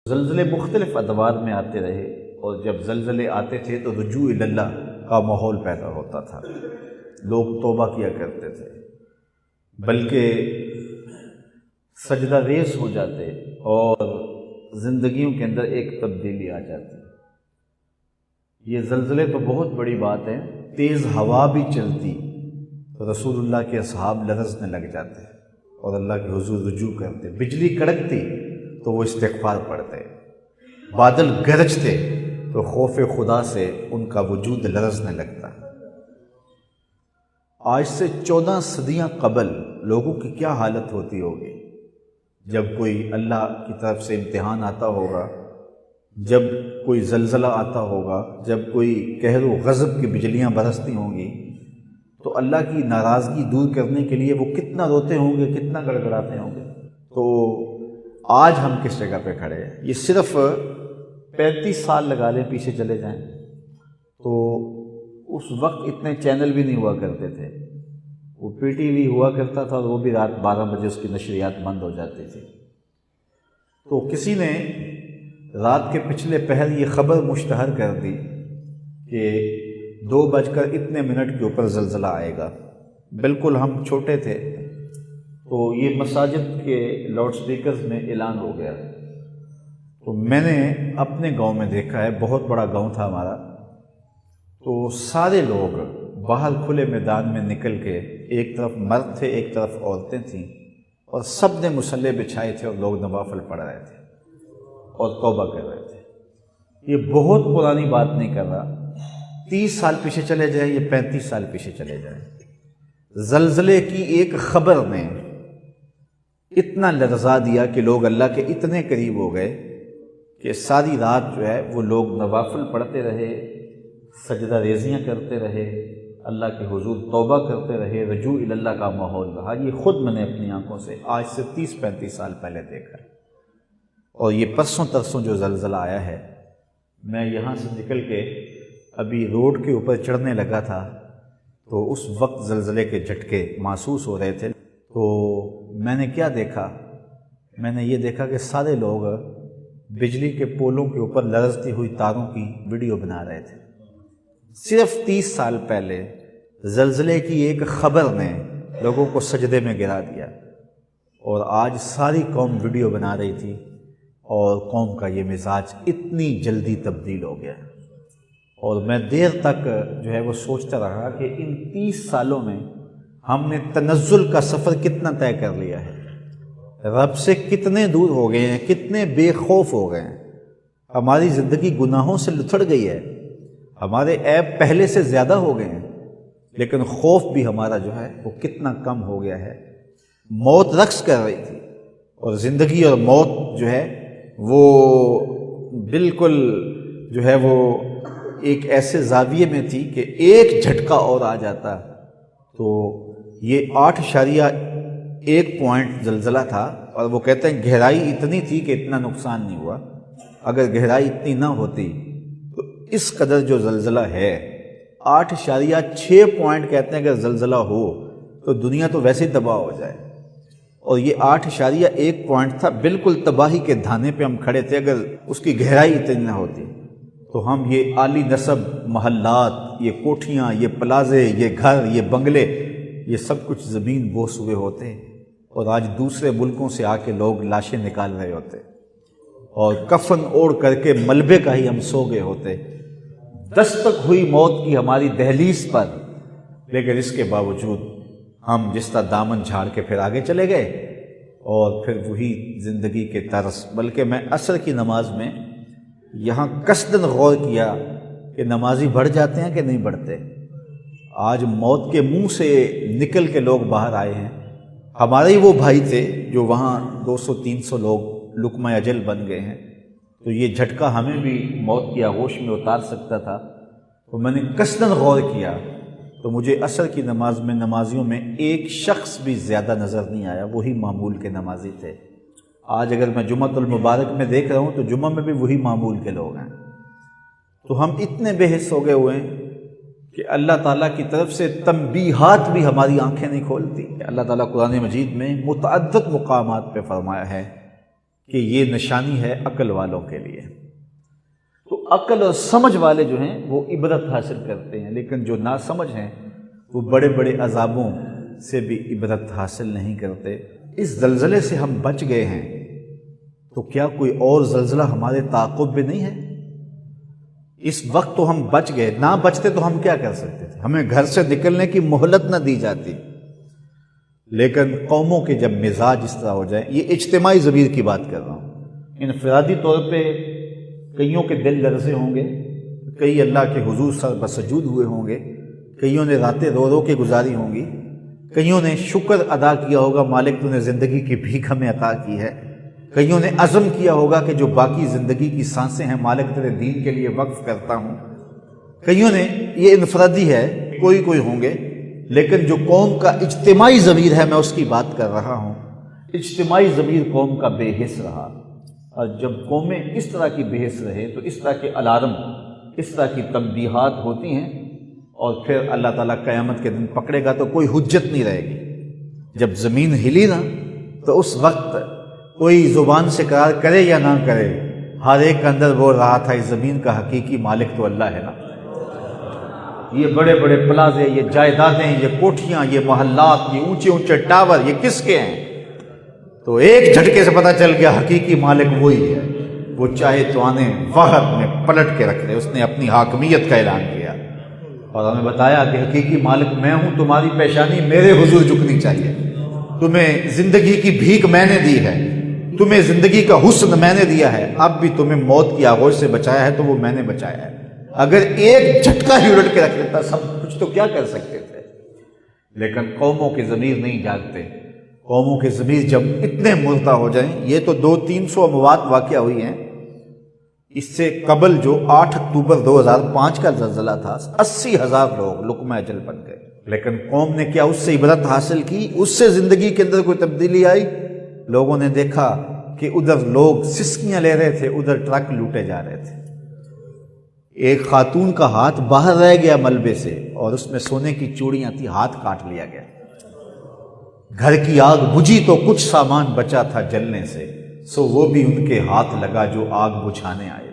زلزلے مختلف ادوار میں آتے رہے، اور جب زلزلے آتے تھے تو رجوع اللہ کا ماحول پیدا ہوتا تھا، لوگ توبہ کیا کرتے تھے، بلکہ سجدہ ریز ہو جاتے اور زندگیوں کے اندر ایک تبدیلی آ جاتی۔ یہ زلزلے تو بہت بڑی بات ہے، تیز ہوا بھی چلتی تو رسول اللہ کے اصحاب لرزنے لگ جاتے اور اللہ کے حضور رجوع کرتے، بجلی کڑکتی تو وہ استغفار پڑھتے، بادل گرجتے تو خوف خدا سے ان کا وجود لرزنے لگتا۔ آج سے 14 صدیاں قبل لوگوں کی کیا حالت ہوتی ہوگی جب کوئی اللہ کی طرف سے امتحان آتا ہوگا، جب کوئی زلزلہ آتا ہوگا، جب کوئی قہر و غضب کی بجلیاں برستی ہوں گی، تو اللہ کی ناراضگی دور کرنے کے لیے وہ کتنا روتے ہوں گے، کتنا گڑگڑاتے ہوں گے۔ تو آج ہم کس جگہ پہ کھڑے ہیں؟ یہ صرف 35 سال لگا لیں پیچھے چلے جائیں تو اس وقت اتنے چینل بھی نہیں ہوا کرتے تھے، وہ پی ٹی وی ہوا کرتا تھا اور وہ بھی رات 12 بجے اس کی نشریات بند ہو جاتی تھی۔ تو کسی نے رات کے پچھلے پہر یہ خبر مشتہر کر دی کہ 2:02 کے اوپر زلزلہ آئے گا۔ بالکل ہم چھوٹے تھے تو یہ مساجد کے لاؤڈ سپیکرز میں اعلان ہو گیا۔ تو میں نے اپنے گاؤں میں دیکھا ہے، بہت بڑا گاؤں تھا ہمارا، تو سارے لوگ باہر کھلے میدان میں نکل کے، ایک طرف مرد تھے ایک طرف عورتیں تھیں، اور سب نے مصلے بچھائے تھے اور لوگ نوافل پڑھ رہے تھے اور توبہ کر رہے تھے۔ یہ بہت پرانی بات نہیں کر رہا، 30 سال پیچھے چلے جائیں یا 35 سال پیچھے چلے جائیں، زلزلے کی ایک خبر نے اتنا لرزا دیا کہ لوگ اللہ کے اتنے قریب ہو گئے کہ ساری رات جو ہے وہ لوگ نوافل پڑھتے رہے، سجدہ ریزیاں کرتے رہے، اللہ کے حضور توبہ کرتے رہے، رجوع اللہ کا ماحول رہا۔ یہ خود میں نے اپنی آنکھوں سے آج سے 30-35 سال پہلے دیکھا ہے۔ اور یہ پرسوں ترسوں جو زلزلہ آیا ہے، میں یہاں سے نکل کے ابھی روڈ کے اوپر چڑھنے لگا تھا تو اس وقت زلزلے کے جھٹکے محسوس ہو رہے تھے۔ تو میں نے کیا دیکھا؟ میں نے یہ دیکھا کہ سارے لوگ بجلی کے پولوں کے اوپر لرزتی ہوئی تاروں کی ویڈیو بنا رہے تھے۔ صرف 30 سال پہلے زلزلے کی ایک خبر نے لوگوں کو سجدے میں گرا دیا، اور آج ساری قوم ویڈیو بنا رہی تھی، اور قوم کا یہ مزاج اتنی جلدی تبدیل ہو گیا۔ اور میں دیر تک جو ہے وہ سوچتا رہا کہ ان 30 سالوں میں ہم نے تنزل کا سفر کتنا طے کر لیا ہے، رب سے کتنے دور ہو گئے ہیں، کتنے بے خوف ہو گئے ہیں، ہماری زندگی گناہوں سے لتھڑ گئی ہے، ہمارے عیب پہلے سے زیادہ ہو گئے ہیں، لیکن خوف بھی ہمارا جو ہے وہ کتنا کم ہو گیا ہے۔ موت رقص کر رہی تھی، اور زندگی اور موت جو ہے وہ بالکل جو ہے وہ ایک ایسے زاویے میں تھی کہ ایک جھٹکا اور آ جاتا تو یہ 8.1 پوائنٹ زلزلہ تھا، اور وہ کہتے ہیں گہرائی اتنی تھی کہ اتنا نقصان نہیں ہوا۔ اگر گہرائی اتنی نہ ہوتی تو اس قدر جو زلزلہ ہے، 8.6 پوائنٹ کہتے ہیں اگر زلزلہ ہو تو دنیا تو ویسے ہی تباہ ہو جائے، اور یہ 8.1 پوائنٹ تھا، بالکل تباہی کے دھانے پہ ہم کھڑے تھے۔ اگر اس کی گہرائی اتنی نہ ہوتی تو ہم یہ عالی نصب محلات، یہ کوٹھیاں، یہ پلازے، یہ گھر، یہ بنگلے، یہ سب کچھ زمین بوس ہوئے ہوتے، اور آج دوسرے ملکوں سے آ کے لوگ لاشیں نکال رہے ہوتے، اور کفن اوڑھ کر کے ملبے کا ہی ہم سو گئے ہوتے۔ دستک ہوئی موت کی ہماری دہلیز پر، لیکن اس کے باوجود ہم جس طرح دامن جھاڑ کے پھر آگے چلے گئے، اور پھر وہی زندگی کے طرز۔ بلکہ میں عصر کی نماز میں یہاں قصداً غور کیا کہ نمازی بڑھ جاتے ہیں کہ نہیں بڑھتے۔ آج موت کے منہ سے نکل کے لوگ باہر آئے ہیں، ہمارے ہی وہ بھائی تھے جو وہاں 200-300 لوگ لقمہ اجل بن گئے ہیں، تو یہ جھٹکا ہمیں بھی موت کی آغوش میں اتار سکتا تھا۔ تو میں نے قصداً غور کیا تو مجھے عصر کی نماز میں نمازیوں میں ایک شخص بھی زیادہ نظر نہیں آیا، وہی معمول کے نمازی تھے۔ آج اگر میں جمعۃ المبارک میں دیکھ رہا ہوں تو جمعہ میں بھی وہی معمول کے لوگ ہیں۔ تو ہم اتنے بے حس ہو گئے ہوئے ہیں کہ اللہ تعالیٰ کی طرف سے تنبیہات بھی ہماری آنکھیں نہیں کھولتی۔ اللہ تعالیٰ قرآن مجید میں متعدد مقامات پہ فرمایا ہے کہ یہ نشانی ہے عقل والوں کے لیے۔ تو عقل اور سمجھ والے جو ہیں وہ عبرت حاصل کرتے ہیں، لیکن جو ناسمجھ ہیں وہ بڑے بڑے عذابوں سے بھی عبرت حاصل نہیں کرتے۔ اس زلزلے سے ہم بچ گئے ہیں، تو کیا کوئی اور زلزلہ ہمارے تعاقب میں نہیں ہے؟ اس وقت تو ہم بچ گئے، نہ بچتے تو ہم کیا کر سکتے تھے؟ ہمیں گھر سے نکلنے کی مہلت نہ دی جاتی۔ لیکن قوموں کے جب مزاج اس طرح ہو جائے، یہ اجتماعی ضمیر کی بات کر رہا ہوں، انفرادی طور پہ کئیوں کے دل لرزے ہوں گے، کئی اللہ کے حضور سر بسجود ہوئے ہوں گے، کئیوں نے راتیں رو رو کے گزاری ہوں گی، کئیوں نے شکر ادا کیا ہوگا مالک تو نے زندگی کی بھیک ہمیں عطا کی ہے، کئیوں نے عزم کیا ہوگا کہ جو باقی زندگی کی سانسیں ہیں مالک تیرے دین کے لیے وقف کرتا ہوں، کئیوں نے، یہ انفرادی ہے، کوئی ہوں گے، لیکن جو قوم کا اجتماعی ضمیر ہے میں اس کی بات کر رہا ہوں، اجتماعی ضمیر قوم کا بے حس رہا۔ اور جب قومیں اس طرح کی بے حس رہے تو اس طرح کے الارم، اس طرح کی تنبیہات ہوتی ہیں، اور پھر اللہ تعالیٰ قیامت کے دن پکڑے گا تو کوئی حجت نہیں رہے گی۔ جب زمین ہلی نا تو اس وقت کوئی زبان سے قرار کرے یا نہ کرے، ہر ایک کے اندر بول رہا تھا اس زمین کا حقیقی مالک تو اللہ ہے نا۔ یہ بڑے بڑے پلازے، یہ جائیدادیں، یہ کوٹھیاں، یہ محلات، یہ اونچے اونچے ٹاور، یہ کس کے ہیں؟ تو ایک جھٹکے سے پتہ چل گیا حقیقی مالک وہی ہے۔ وہ چاہے تو آنے وحد میں پلٹ کے رکھ دے، اس نے اپنی حاکمیت کا اعلان کیا اور ہمیں بتایا کہ حقیقی مالک میں ہوں، تمہاری پیشانی میرے حضور جھکنی چاہیے، تمہیں زندگی کی بھیک میں نے دی ہے، تمہیں زندگی کا حسن میں نے دیا ہے، اب بھی تمہیں موت کی آغوش سے بچایا ہے تو وہ میں نے بچایا ہے۔ اگر ایک جھٹکا ہی الٹ کے رکھ دیتا سب کچھ تو کیا کر سکتے تھے؟ لیکن قوموں کے ضمیر نہیں جاگتے۔ قوموں کے ضمیر جب اتنے مردہ ہو جائیں، یہ تو 200-300 اموات واقع ہوئی ہیں، اس سے قبل جو 8 اکتوبر 2005 کا زلزلہ تھا 80,000 لوگ لقمہ اجل بن گئے، لیکن قوم نے کیا اس سے عبرت حاصل کی؟ اس سے زندگی کے اندر کوئی تبدیلی آئی؟ لوگوں نے دیکھا کہ ادھر لوگ سسکیاں لے رہے تھے، ادھر ٹرک لوٹے جا رہے تھے، ایک خاتون کا ہاتھ باہر رہ گیا ملبے سے اور اس میں سونے کی چوڑیاں تھی، ہاتھ کاٹ لیا گیا، گھر کی آگ بجھی تو کچھ سامان بچا تھا جلنے سے، سو وہ بھی ان کے ہاتھ لگا جو آگ بجھانے آئے۔